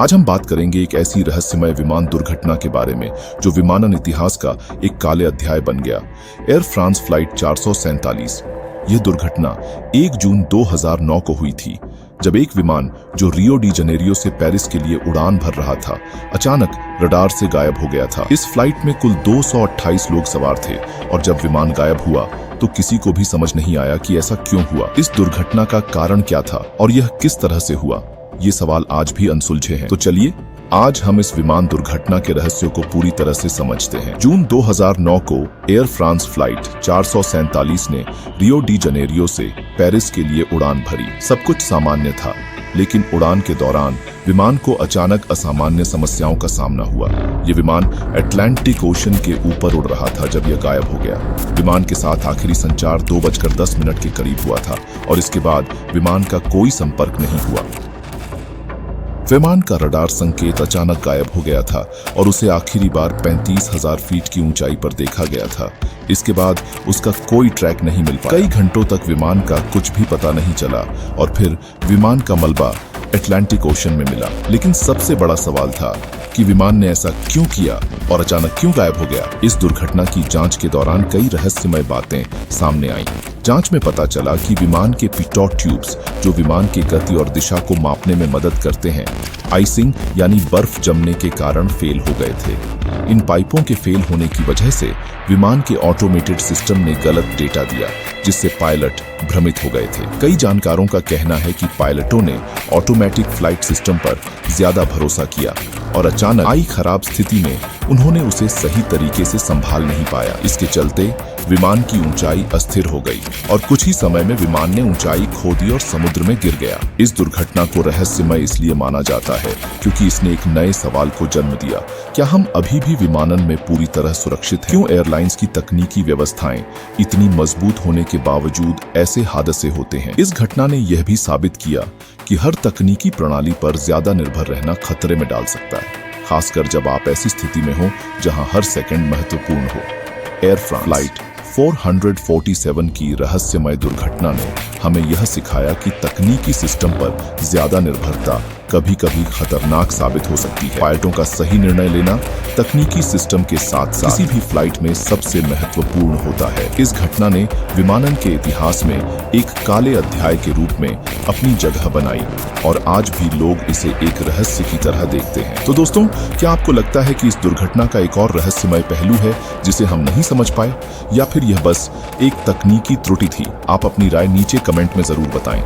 आज हम बात करेंगे एक ऐसी रहस्यमय विमान दुर्घटना के बारे में जो विमानन इतिहास का एक काले अध्याय बन गया। Air France flight 447। यह दुर्घटना 1 जून 2009 को हुई थी, जब एक विमान जो रियो डी जनेरियो से पेरिस के लिए उड़ान भर रहा था, अचानक रडार से गायब हो गया था। इस फ्लाइट में कुल 228 लोग सवार थे और जब विमान गायब हुआ तो किसी को भी समझ नहीं आया कि ऐसा क्यों हुआ। इस दुर्घटना का कारण क्या था और यह किस तरह से हुआ, ये सवाल आज भी अनसुलझे हैं। तो चलिए आज हम इस विमान दुर्घटना के रहस्यों को पूरी तरह से समझते हैं। जून 2009 को एयर फ्रांस फ्लाइट 447 ने रियो डी जनेरियो से पेरिस के लिए उड़ान भरी। सब कुछ सामान्य था, लेकिन उड़ान के दौरान विमान को अचानक असामान्य समस्याओं का सामना हुआ। यह विमान अटलांटिक ओशन के ऊपर उड़ रहा था जब यह गायब हो गया। विमान के साथ आखिरी संचार 2:10 के करीब हुआ था और इसके बाद विमान का कोई संपर्क नहीं हुआ। विमान का रडार संकेत अचानक गायब हो गया था और उसे आखिरी बार 35,000 फीट की ऊंचाई पर देखा गया था। इसके बाद उसका कोई ट्रैक नहीं मिल पाया। कई घंटों तक विमान का कुछ भी पता नहीं चला और फिर विमान का मलबा अटलांटिक ओशन में मिला। लेकिन सबसे बड़ा सवाल था कि विमान ने ऐसा क्यों किया और अचानक क्यों गायब हो गया। इस दुर्घटना की जांच के दौरान कई रहस्यमय बातें सामने आईं। जांच में पता चला कि विमान के पिटॉट ट्यूब्स, जो विमान की गति और दिशा को मापने में मदद करते हैं, आइसिंग यानी बर्फ जमने के कारण फेल हो गए थे। इन पाइपों के फेल होने की वजह से विमान के ऑटोमेटेड सिस्टम ने गलत डेटा दिया, जिससे पायलट भ्रमित हो गए थे। कई जानकारों का कहना है कि पायलटों ने ऑटोमेटिक फ्लाइट सिस्टम पर ज्यादा भरोसा किया और अचानक आई खराब स्थिति में उन्होंने उसे सही तरीके से संभाल नहीं पाया। इसके चलते विमान की ऊंचाई अस्थिर हो गई और कुछ ही समय में विमान ने ऊंचाई खो दी और समुद्र में गिर गया। इस दुर्घटना को रहस्यमय इसलिए माना जाता है क्योंकि इसने एक नए सवाल को जन्म दिया। क्या हम अभी भी विमानन में पूरी तरह सुरक्षित हैं? क्यों एयरलाइंस की तकनीकी व्यवस्थाएं इतनी मजबूत होने के बावजूद ऐसे हादसे होते हैं? इस घटना ने यह भी साबित किया कि हर तकनीकी प्रणाली पर ज्यादा निर्भर रहना खतरे में डाल सकता है, खासकर जब आप ऐसी स्थिति में हो जहां हर सेकंड महत्वपूर्ण हो। एयर फ्रांस फ्लाइट 447 की रहस्यमय दुर्घटना ने हमें यह सिखाया कि तकनीकी सिस्टम पर ज्यादा निर्भरता कभी कभी खतरनाक साबित हो सकती है। पायलटों का सही निर्णय लेना तकनीकी सिस्टम के साथ साथ किसी भी फ्लाइट में सबसे महत्वपूर्ण होता है। इस घटना ने विमानन के इतिहास में एक काले अध्याय के रूप में अपनी जगह बनाई और आज भी लोग इसे एक रहस्य की तरह देखते हैं। तो दोस्तों, क्या आपको लगता है कि इस दुर्घटना का एक और रहस्यमय पहलू है जिसे हम नहीं समझ पाए, या फिर यह बस एक तकनीकी त्रुटि थी? आप अपनी राय नीचे कमेंट में जरूर बताएं।